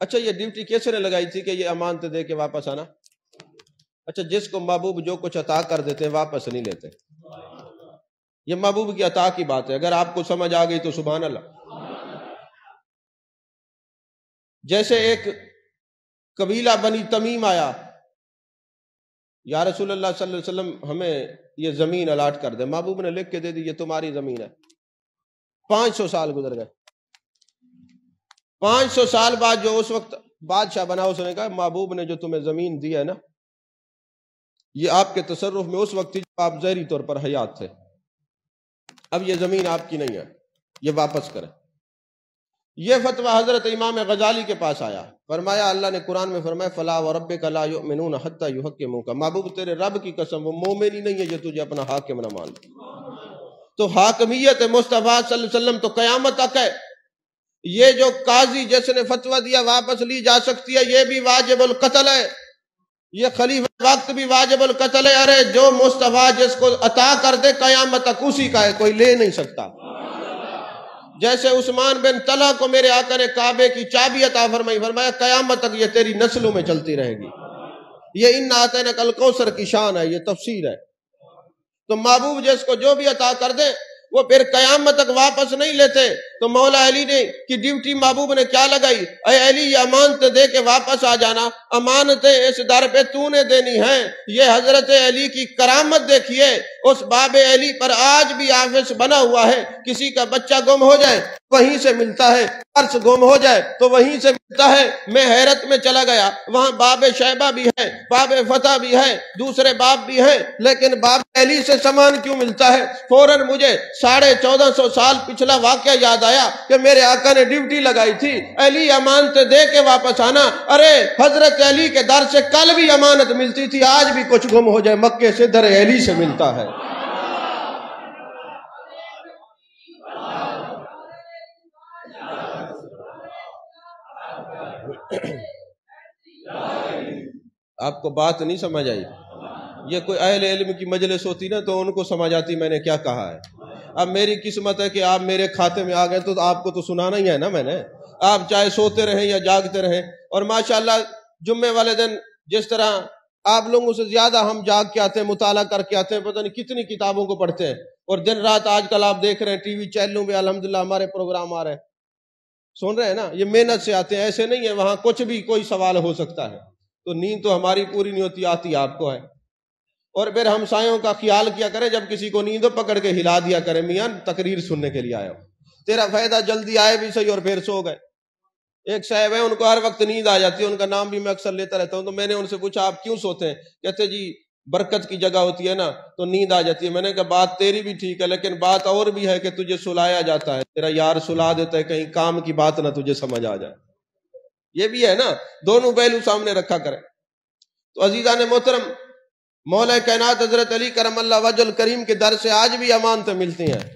اچھا یہ ڈیوٹی کیسے نے لگائی تھی کہ یہ امانت دے کے واپس آنا؟ اچھا جس کو محبوب جو کچھ عطا کر دیتے ہیں واپس نہیں لیتے، یہ محبوب کی عطا کی بات ہے. اگر آپ کو سمجھ آ گئی تو سبحان اللہ. جیسے ایک قبیلہ بنی تمیم آیا، یا رسول اللہ صلی اللہ علیہ وسلم ہمیں یہ زمین الاٹ کر دے. محبوب نے لکھ کے دے دی یہ تمہاری زمین ہے. 500 سال گزر گئے. 500 سال بعد جو اس وقت بادشاہ بنا اس نے کہا محبوب نے جو تمہیں زمین دی ہے نا یہ آپ کے تصرف میں اس وقت تھی جب آپ ظاہری طور پر حیات تھے، اب یہ زمین آپ کی نہیں ہے، یہ واپس کریں. یہ فتویٰ حضرت امام غزالی کے پاس آیا. فرمایا اللہ نے قرآن میں فرمایا فلا وربک لا یؤمنون حتی یحکموک. محبوب تیرے رب کی قسم وہ مومن ہی نہیں ہے جو تجھے اپنا حاکم نہ مان لے. تو حاکمیت مصطفیٰ صلی اللہ علیہ وسلم تو قیامت تک ہے. یہ جو قاضی جس نے فتویٰ دیا واپس لی جا سکتی ہے، یہ بھی واجب القتل ہے. یہ خلیفہ وقت بھی واجب القتل ہے. ارے جو مصطفیٰ جس کو عطا کر دے قیامت تک اسی کا ہے، کوئی لے نہیں سکتا. جیسے عثمان بن طلحہ کو میرے آقا نے کعبے کی چابی عطا فرمائی، فرمایا قیامت تک یہ تیری نسلوں میں چلتی رہے گی. یہ ان اعطیناک الکوثر کی شان ہے، یہ تفسیر ہے. تو محبوب جس کو جو بھی عطا کر دے وہ پھر قیامت تک واپس نہیں لیتے. تو مولا علی نے کی ڈیوٹی محبوب نے کیا لگائی؟ اے علی یہ امانت دے کے واپس آ جانا. امانتیں اس در پہ تو نے دینی ہیں. یہ حضرت علی کی کرامت دیکھیے، اس باب علی پر آج بھی آفس بنا ہوا ہے. کسی کا بچہ گم ہو جائے وہیں سے ملتا ہے، عرص گم ہو جائے تو وہیں سے ملتا ہے. میں حیرت میں چلا گیا، وہاں باب شیبہ بھی ہے، باب فتح بھی ہے، دوسرے باب بھی ہیں، لیکن باب علی سے سامان کیوں ملتا ہے؟ فوراً مجھے 1450 سال پچھلا واقعہ یاد آیا کہ میرے آقا نے ڈیوٹی لگائی تھی علی امانت دے کے واپس آنا. ارے حضرت علی کے در سے کل بھی امانت ملتی تھی، آج بھی کچھ گم ہو جائے مکے سے در علی سے ملتا ہے. آپ کو بات نہیں سمجھ آئی؟ یہ کوئی اہل علم کی مجلس ہوتی نا تو ان کو سمجھ آتی میں نے کیا کہا ہے۔ اب میری قسمت ہے کہ آپ میرے کھاتے میں آ گئے تو آپ کو تو سنانا ہی ہے نا میں نے، آپ چاہے سوتے رہیں یا جاگتے رہیں۔ اور ماشاءاللہ جمعے والے دن جس طرح آپ لوگوں سے زیادہ ہم جاگ کے آتے ہیں، مطالعہ کر کے آتے ہیں، پتہ نہیں کتنی کتابوں کو پڑھتے ہیں، اور دن رات آج کل آپ دیکھ رہے ہیں ٹی وی چینلوں میں الحمدللہ ہمارے پروگرام آ رہے ہیں، سن رہے ہیں نا، یہ محنت سے آتے ہیں، ایسے نہیں ہے وہاں کچھ بھی کوئی سوال ہو سکتا ہے۔ تو نیند تو ہماری پوری نہیں ہوتی، آتی آپ کو ہے۔ اور پھر ہمسایوں کا خیال کیا کریں، جب کسی کو نیند پکڑ کے ہلا دیا کریں، میاں تقریر سننے کے لیے آیا ہو، تیرا فائدہ جلدی آئے بھی صحیح اور پھر سو گئے۔ ایک صاحب ہے ان کو ہر وقت نیند آ جاتی ہے، ان کا نام بھی میں اکثر لیتا رہتا ہوں، تو میں نے ان سے پوچھا آپ کیوں سوتے ہیں؟ کہتے جی برکت کی جگہ ہوتی ہے نا تو نیند آ جاتی ہے۔ میں نے کہا بات تیری بھی ٹھیک ہے، لیکن بات اور بھی ہے کہ تجھے سلایا جاتا ہے، تیرا یار سلا دیتا ہے، کہیں کام کی بات نہ تجھے سمجھ آ جائے۔ یہ بھی ہے نا، دونوں پہلو سامنے رکھا کریں۔ تو عزیزان محترم، مولا کائنات حضرت علی کرم اللہ وجہ الکریم کے در سے آج بھی امانتیں ملتی ہیں۔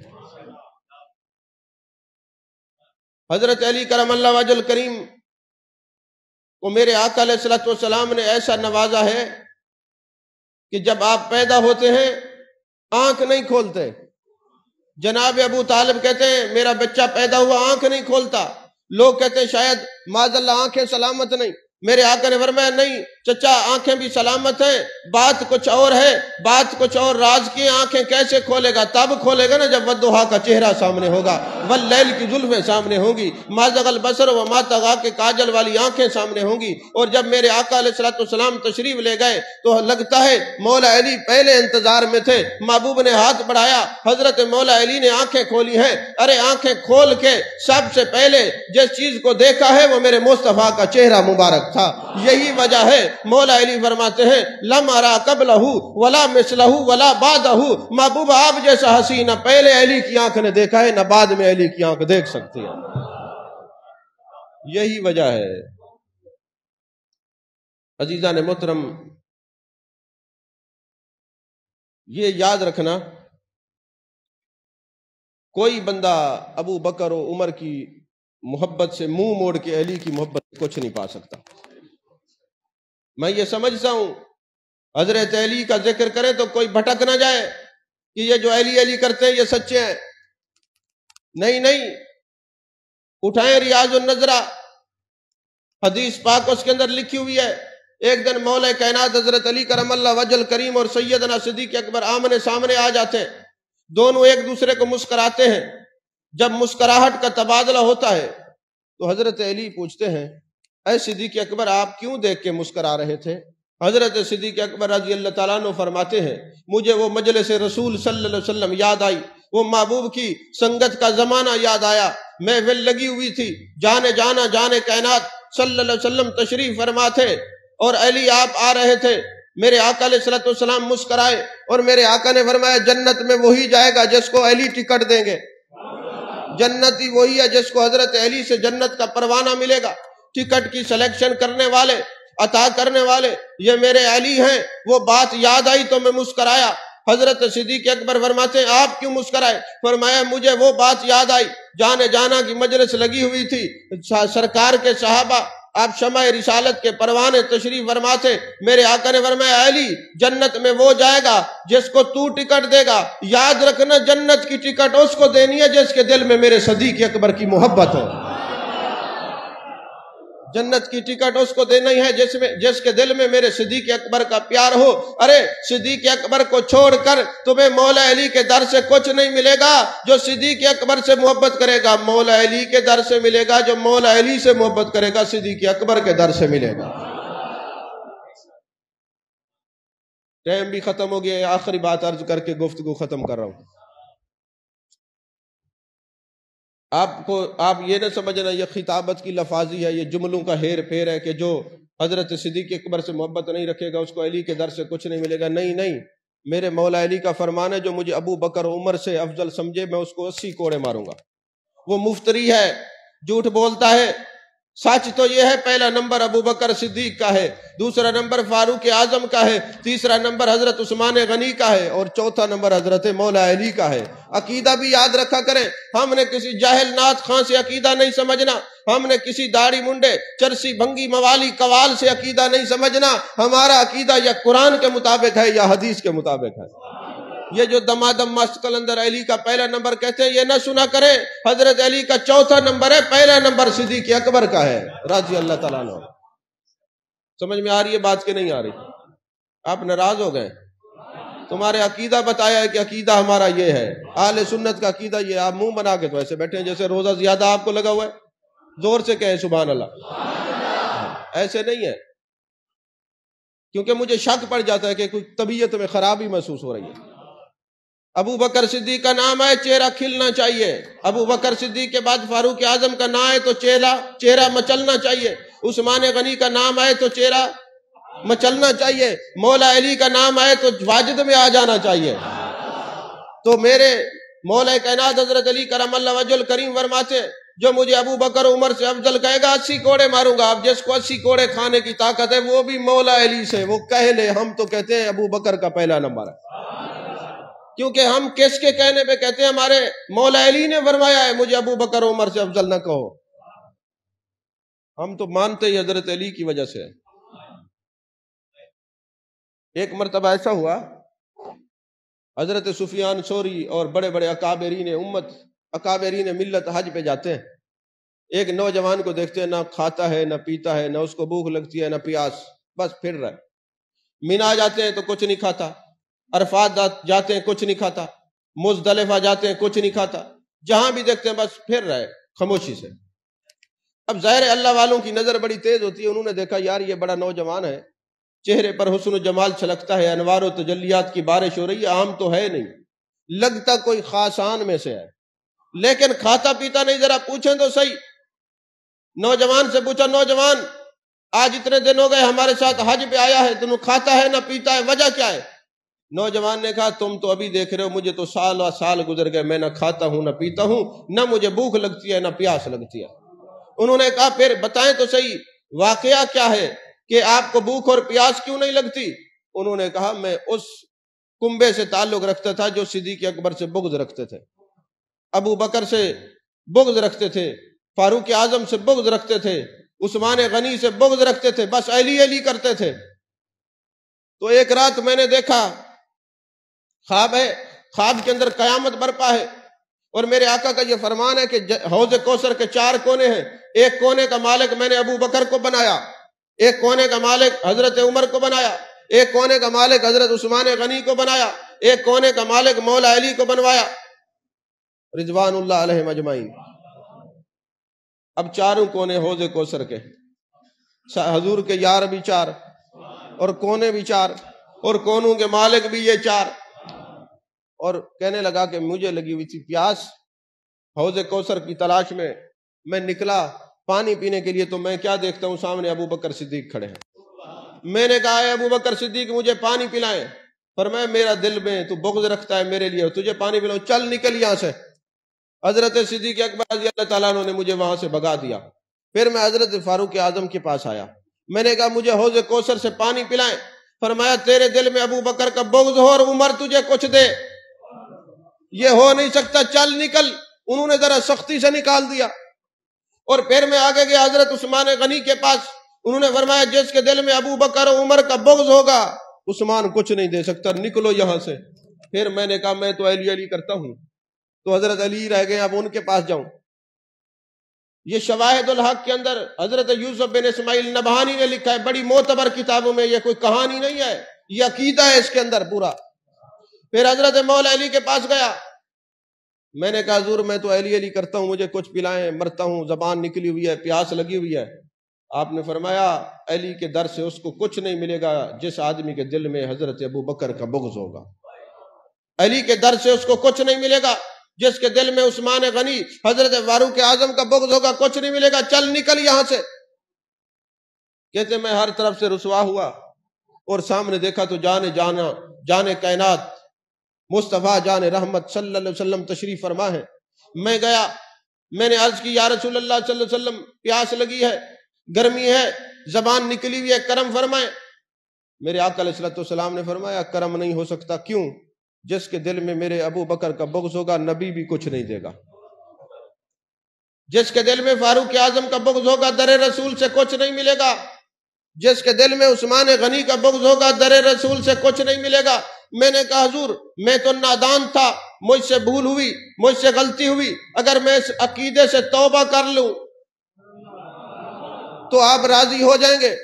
حضرت علی کرم اللہ وجہ الکریم کو میرے آقا علیہ الصلوۃ والسلام نے ایسا نوازا ہے کہ جب آپ پیدا ہوتے ہیں آنکھ نہیں کھولتے۔ جناب ابو طالب کہتے ہیں میرا بچہ پیدا ہوا آنکھ نہیں کھولتا، لوگ کہتے ہیں شاید معاذ اللہ آنکھیں سلامت نہیں۔ میرے آقا نے فرمایا نہیں چچا، آنکھیں بھی سلامت ہیں، بات کچھ اور ہے، بات کچھ اور راز کی۔ آنکھیں کیسے کھولے گا؟ تب کھولے گا نا جب والضحیٰ کا چہرہ سامنے ہوگا، واللیل کی زلفیں سامنے ہوں گی، ما زغ البصر وما طغیٰ کے کاجل والی آنکھیں سامنے ہوں گی۔ اور جب میرے آقا علیہ الصلوۃ والسلام تشریف لے گئے تو لگتا ہے مولا علی پہلے انتظار میں تھے، محبوب نے ہاتھ بڑھایا، حضرت مولا علی نے آنکھیں کھولی ہیں۔ ارے آنکھیں کھول کے سب سے پہلے جس چیز کو دیکھا ہے وہ میرے مصطفیٰ کا چہرہ مبارک تھا۔ یہی وجہ ہے مولا علی فرماتے ہیں لم ارا قبلہ ولا مثلہ ولا بعدہ، محبوب آپ جیسا حسین نہ پہلے علی کی آنکھ نے دیکھا ہے نہ بعد میں علی کی آنکھ دیکھ سکتی ہے۔ یہی وجہ ہے۔ عزیزان محترم، یہ یاد رکھنا کوئی بندہ ابو بکر و عمر کی محبت سے منہ موڑ کے علی کی محبت سے کچھ نہیں پا سکتا۔ میں یہ سمجھتا ہوں حضرت علی کا ذکر کریں تو کوئی بھٹک نہ جائے کہ یہ جو علی علی کرتے ہیں یہ سچے ہیں۔ نہیں نہیں، اٹھائیں ریاض النظرہ، حدیث پاک اس کے اندر لکھی ہوئی ہے، ایک دن مولا کائنات حضرت علی کرم اللہ وجہ الکریم اور سیدنا صدیق اکبر آمنے سامنے آ جاتے ہیں، دونوں ایک دوسرے کو مسکراتے ہیں۔ جب مسکراہٹ کا تبادلہ ہوتا ہے تو حضرت علی پوچھتے ہیں اے صدیق اکبر آپ کیوں دیکھ کے مسکرا رہے تھے؟ حضرت صدیق اکبر رضی اللہ تعالیٰ عنہ فرماتے ہیں مجھے وہ مجلس رسول صلی اللہ علیہ وسلم یاد آئی، وہ محبوب کی سنگت کا زمانہ یاد آیا، محفل لگی ہوئی تھی، جانے جانا جانے کائنات صلی اللہ علیہ وسلم تشریف فرما تھے اور علی آپ آ رہے تھے۔ میرے آقا علیہ الصلوۃ والسلام مسکرائے اور میرے آقا نے فرمایا جنت میں وہی جائے گا جس کو علی ٹکٹ دیں گے، جنتی وہی ہے جس کو حضرت علی سے جنت کا پروانہ ملے گا۔ ٹکٹ کی سلیکشن کرنے والے، عطا کرنے والے یہ میرے علی ہیں۔ وہ بات یاد آئی تو میں مسکرایا۔ حضرت صدیق اکبر فرماتے ہیں آپ کیوں مسکرائے؟ فرمایا مجھے وہ بات یاد آئی، جانے جانا کی مجلس لگی ہوئی تھی، سرکار کے صحابہ آپ شمع رسالت کے پروانے تشریف فرما تھے، میرے آقا نے فرمایا علی جنت میں وہ جائے گا جس کو تو ٹکٹ دے گا۔ یاد رکھنا جنت کی ٹکٹ اس کو دینی ہے جس کے دل میں میرے صدیق اکبر کی محبت ہو، جنت کی ٹکٹ اس کو دینا ہی ہے جس کے دل میں میرے صدیق اکبر کا پیار ہو۔ ارے صدیق اکبر کو چھوڑ کر تمہیں مولا علی کے در سے کچھ نہیں ملے گا۔ جو صدیق اکبر سے محبت کرے گا مولا علی کے در سے ملے گا، جو مولا علی سے محبت کرے گا صدیق اکبر کے در سے ملے گا۔ ٹائم بھی ختم ہو گیا، آخری بات عرض کر کے گفتگو ختم کر رہا ہوں۔ آپ یہ نہ سمجھنا یہ خطابت کی لفاظی ہے، یہ جملوں کا ہیر پھیر ہے کہ جو حضرت صدیق اکبر سے محبت نہیں رکھے گا اس کو علی کے در سے کچھ نہیں ملے گا۔ نہیں نہیں، میرے مولا علی کا فرمان ہے جو مجھے ابو بکر و عمر سے افضل سمجھے میں اس کو 80 کوڑے ماروں گا۔ وہ مفتری ہے، جھوٹ بولتا ہے، سچ تو یہ ہے پہلا نمبر ابو بکر صدیق کا ہے، دوسرا نمبر فاروق اعظم کا ہے، تیسرا نمبر حضرت عثمان غنی کا ہے، اور چوتھا نمبر حضرت مولا علی کا ہے۔ عقیدہ بھی یاد رکھا کریں، ہم نے کسی جاہل نعت خان سے عقیدہ نہیں سمجھنا، ہم نے کسی داڑھی منڈے چرسی بھنگی موالی قوال سے عقیدہ نہیں سمجھنا، ہمارا عقیدہ یا قرآن کے مطابق ہے یا حدیث کے مطابق ہے۔ یہ جو دمادم مست قلندر علی کا پہلا نمبر کہتے ہیں، یہ نہ سنا کریں، حضرت علی کا چوتھا نمبر ہے، پہلا نمبر صدیق اکبر کا ہے رضی اللہ تعالیٰ عنہ۔ سمجھ میں آ رہی ہے بات کہ نہیں آ رہی؟ آپ ناراض ہو گئے؟ تمہارے عقیدہ بتایا ہے کہ عقیدہ ہمارا یہ ہے، اہل سنت کا عقیدہ یہ۔ آپ منہ بنا کے تو ایسے بیٹھے ہیں جیسے روزہ زیادہ آپ کو لگا ہوا ہے۔ زور سے کہیں سبحان اللہ۔ ایسے نہیں ہے، کیونکہ مجھے شک پڑ جاتا ہے کہ کوئی طبیعت میں خرابی محسوس ہو رہی ہے۔ ابو بکر صدیق کا نام ہے، چہرہ کھلنا چاہیے۔ ابو بکر صدیق کے بعد فاروق اعظم کا نام ہے تو چہرہ مچلنا چاہیے۔ عثمان غنی کا نام آئے تو چہرہ مچلنا چاہیے۔ مولا علی کا نام آئے تو واجد میں آ جانا چاہیے۔ تو میرے مولا کائنات حضرت علی کرم اللہ وجہ الکریم فرماتے، جو مجھے ابو بکر عمر سے افضل کہے گا 80 کوڑے ماروں گا۔ اب جس کو 80 کوڑے کھانے کی طاقت ہے وہ بھی مولا علی سے، وہ کہہ لے۔ ہم تو کہتے ہیں ابو بکر کا پہلا نمبر ہے، کیونکہ ہم کس کے کہنے پہ کہتے ہیں؟ ہمارے مولا علی نے فرمایا ہے مجھے ابو بکر عمر سے افضل نہ کہو۔ ہم تو مانتے ہی حضرت علی کی وجہ سے۔ ایک مرتبہ ایسا ہوا، حضرت سفیان ثوری اور بڑے بڑے اکابرین امت، اکابرین ملت حج پہ جاتے ہیں۔ ایک نوجوان کو دیکھتے ہیں، نہ کھاتا ہے نہ پیتا ہے، نہ اس کو بھوک لگتی ہے نہ پیاس، بس پھر رہا ہے۔ مینا جاتے ہیں تو کچھ نہیں کھاتا، عرفات جاتے ہیں کچھ نہیں کھاتا، مزدلفہ جاتے ہیں کچھ نہیں کھاتا، جہاں بھی دیکھتے ہیں بس پھر رہے خاموشی سے۔ اب ظاہر اللہ والوں کی نظر بڑی تیز ہوتی ہے، انہوں نے دیکھا یار یہ بڑا نوجوان ہے، چہرے پر حسن و جمال چھلکتا ہے، انوار و تجلیات کی بارش ہو رہی ہے، عام تو ہے نہیں، لگتا کوئی خاصان میں سے ہے، لیکن کھاتا پیتا نہیں، ذرا پوچھیں تو صحیح۔ نوجوان سے پوچھا، نوجوان آج اتنے دن ہو گئے ہمارے ساتھ حج پہ آیا ہے، تم کھاتا ہے نہ پیتا ہے، وجہ کیا ہے؟ نوجوان نے کہا تم تو ابھی دیکھ رہے ہو، مجھے تو سال و سال گزر گئے، میں نہ کھاتا ہوں نہ پیتا ہوں، نہ مجھے بھوک لگتی ہے نہ پیاس لگتی ہے۔ انہوں نے کہا پھر بتائیں تو صحیح واقعہ کیا ہے کہ آپ کو بھوک اور پیاس کیوں نہیں لگتی؟ انہوں نے کہا میں اس کنبے سے تعلق رکھتا تھا جو صدیق اکبر سے بغض رکھتے تھے، ابو بکر سے بغض رکھتے تھے، فاروق اعظم سے بغض رکھتے تھے، عثمان غنی سے بغض رکھتے تھے، بس علی علی کرتے تھے۔ تو ایک رات میں نے دیکھا، خواب ہے، خواب کے اندر قیامت برپا ہے، اور میرے آقا کا یہ فرمان ہے کہ حوض کوثر کے 4 کونے ہیں، ایک کونے کا مالک میں نے ابو بکر کو بنایا، ایک کونے کا مالک حضرت عمر کو بنایا، ایک کونے کا مالک حضرت عثمان غنی کو بنایا، ایک کونے کا مالک مولا علی کو بنوایا رضوان اللہ علیہم اجمعین۔ اب 4 کونے حوض کوثر کے، حضور کے یار بھی 4 اور کونے بھی 4 اور کونوں کے مالک بھی یہ 4۔ اور کہنے لگا کہ مجھے لگی ہوئی تھی پیاس، حوض کوثر کی تلاش میں نکلا پانی پینے کے لیے، تو میں کیا دیکھتا ہوں سامنے ابو بکر صدیق کھڑے ہیں۔ میں نے کہا اے ابو بکر صدیق مجھے پانی پلائیں، فرمایا میرا دل میں تو بغض رکھتا ہے میرے لیے، تجھے پانی پلاؤں، چل نکل یہاں سے۔ حضرت صدیق اکبر رضی اللہ تعالیٰ عنہ نے مجھے وہاں سے بھگا دیا۔ پھر میں حضرت فاروق اعظم کے پاس آیا، میں نے کہا مجھے حوض کوثر سے پانی پلائیں، فرمایا تیرے دل میں ابو بکر کا بغض ہو اور عمر تجھے کچھ دے، یہ ہو نہیں سکتا، چل نکل۔ انہوں نے ذرا سختی سے نکال دیا۔ اور پھر میں آگے گیا حضرت عثمان غنی کے پاس، انہوں نے فرمایا جس کے دل میں ابو بکر و عمر کا بغض ہوگا عثمان کچھ نہیں دے سکتا، نکلو یہاں سے۔ پھر میں نے کہا میں تو علی علی کرتا ہوں، تو حضرت علی رہ گئے، اب ان کے پاس جاؤں۔ یہ شواہد الحق کے اندر حضرت یوسف بن اسماعیل نبہانی نے لکھا ہے، بڑی معتبر کتابوں میں، یہ کوئی کہانی نہیں ہے، یہ عقیدہ ہے اس کے اندر پورا۔ پھر حضرت مولا علی کے پاس گیا، میں نے کہا حضور میں تو علی علی کرتا ہوں، مجھے کچھ پلائیں، مرتا ہوں، زبان نکلی ہوئی ہے، پیاس لگی ہوئی ہے۔ آپ نے فرمایا علی کے در سے اس کو کچھ نہیں ملے گا جس آدمی کے دل میں حضرت ابو بکر کا بغض ہوگا، علی کے در سے اس کو کچھ نہیں ملے گا جس کے دل میں عثمان غنی حضرت فاروق اعظم کا بغض ہوگا، کچھ نہیں ملے گا، چل نکل یہاں سے۔ کہتے میں ہر طرف سے رسوا ہوا اور سامنے دیکھا تو جان کائنات مصطفیٰ جان رحمت صلی اللہ علیہ وسلم تشریف فرما ہے۔ میں گیا، میں نے عرض کی یا رسول اللہ صلی اللہ علیہ وسلم پیاس لگی ہے، گرمی ہے، زبان نکلی ہوئی ہے، کرم فرمائیں۔ میرے آقا علیہ السلام نے فرمایا کرم نہیں ہو سکتا، کیوں؟ جس کے دل میں میرے ابو بکر کا بغض ہوگا نبی بھی کچھ نہیں دے گا، جس کے دل میں فاروق اعظم کا بغض ہوگا در رسول سے کچھ نہیں ملے گا، جس کے دل میں عثمان غنی کا بغض ہوگا در رسول سے کچھ نہیں ملے گا۔ میں نے کہا حضور میں تو نادان تھا، مجھ سے بھول ہوئی، مجھ سے غلطی ہوئی، اگر میں اس عقیدے سے توبہ کر لوں تو آپ راضی ہو جائیں گے؟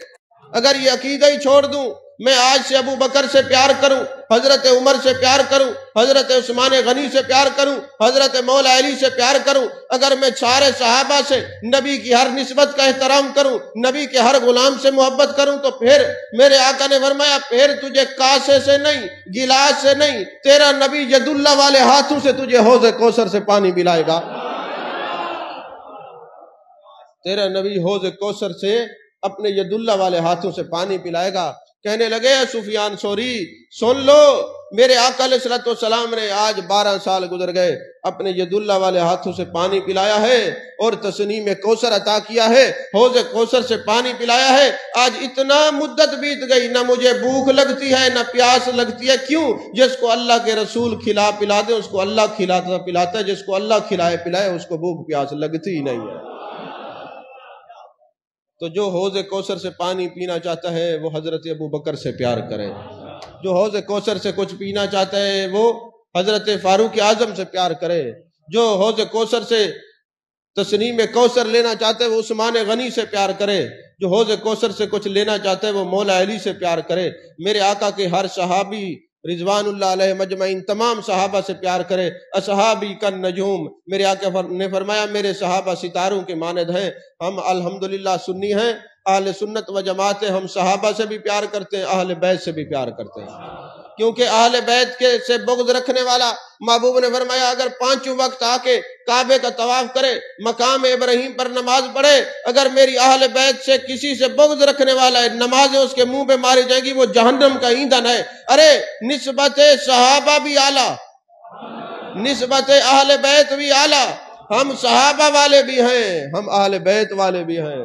اگر یہ عقیدہ ہی چھوڑ دوں، میں آج سے ابو بکر سے پیار کروں، حضرت عمر سے پیار کروں، حضرت عثمان غنی سے پیار کروں، حضرت مولا علی سے پیار کروں، اگر میں سارے صحابہ سے نبی کی ہر نسبت کا احترام کروں، نبی کے ہر غلام سے محبت کروں، تو پھر میرے آقا نے فرمایا پھر تجھے کاسے سے نہیں، گلاس سے نہیں، تیرا نبی ید اللہ والے ہاتھوں سے تجھے حوض کوثر سے پانی پلائے گا۔ تیرا نبی حوض کوثر سے اپنے ید اللہ والے ہاتھوں سے پانی پلائے گا۔ کہنے لگے سفیان ثوری سن لو، میرے آقا علیہ السلام نے آج 12 سال گزر گئے، اپنے ید اللہ والے ہاتھوں سے پانی پلایا ہے اور تسنیم کوثر عطا کیا ہے، حوض کوثر سے پانی پلایا ہے۔ آج اتنا مدت بیت گئی، نہ مجھے بھوک لگتی ہے نہ پیاس لگتی ہے، کیوں؟ جس کو اللہ کے رسول کھلا پلا دے اس کو اللہ کھلاتا پلاتا ہے، جس کو اللہ کھلائے پلائے اس کو بھوک پیاس لگتی ہی نہیں ہے۔ تو جو حوض کوثر سے پانی پینا چاہتا ہے وہ حضرت ابو بکر سے پیار کرے، جو حوض کوثر سے کچھ پینا چاہتا ہے وہ حضرت فاروق اعظم سے پیار کرے، جو حوض کوثر سے تسنیم کوثر لینا چاہتا ہے وہ عثمان غنی سے پیار کرے، جو حوض کوثر سے کچھ لینا چاہتا ہے وہ مولا علی سے پیار کرے۔ میرے آقا کے ہر صحابی رضوان اللہ علیہ مجمعین تمام صحابہ سے پیار کرے۔ اصحابی کن نجوم، میرے آقا نے فرمایا میرے صحابہ ستاروں کے مانند ہیں۔ ہم الحمدللہ سنی ہیں، اہل سنت و جماعت ہیں، ہم صحابہ سے بھی پیار کرتے ہیں، اہل بیت سے بھی پیار کرتے ہیں، کیونکہ اہل بیت کے سے بغض رکھنے والا، محبوب نے فرمایا اگر 5 وقت آ کے کعبے کا طواف کرے، مقام ابراہیم پر نماز پڑھے، اگر میری اہل بیت سے کسی سے بغض رکھنے والا ہے، نمازیں اس کے منہ پہ ماری جائیں گی، وہ جہنم کا ایندھن ہے۔ ارے نسبت صحابہ بھی اعلیٰ، نسبت اہل بیت بھی اعلیٰ، ہم صحابہ والے بھی ہیں، ہم اہل بیت والے بھی ہیں۔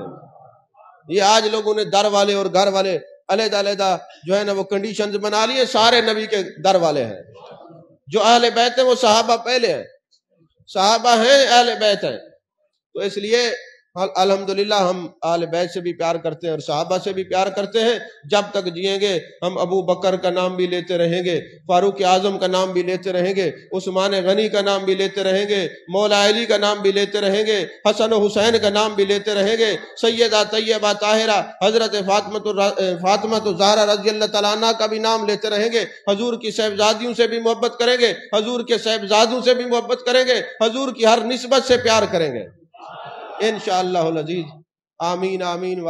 یہ آج لوگوں نے در والے اور گھر والے علیحدہ علیحدہ جو ہے نا وہ کنڈیشنز بنا لیے، سارے نبی کے در والے ہیں۔ جو اہل بیت ہیں وہ صحابہ پہلے ہیں، صحابہ ہیں اہل بیت ہیں، تو اس لیے الحمدللہ ہم اہل بیت سے بھی پیار کرتے ہیں اور صحابہ سے بھی پیار کرتے ہیں۔ جب تک جئیں گے ہم ابو بکر کا نام بھی لیتے رہیں گے، فاروق اعظم کا نام بھی لیتے رہیں گے، عثمان غنی کا نام بھی لیتے رہیں گے، مولا علی کا نام بھی لیتے رہیں گے، حسن و حسین کا نام بھی لیتے رہیں گے، سیدہ طیبہ طاہرہ حضرت فاطمہ زہرا رضی اللہ تعالیٰ عنہ کا بھی نام لیتے رہیں گے، حضور کی صحبزادیوں سے بھی محبت کریں گے، حضور کے صحبزادوں سے بھی محبت کریں گے، حضور کی ہر نسبت سے پیار کریں گے انشاءاللہ العزیز۔ آمین آمین۔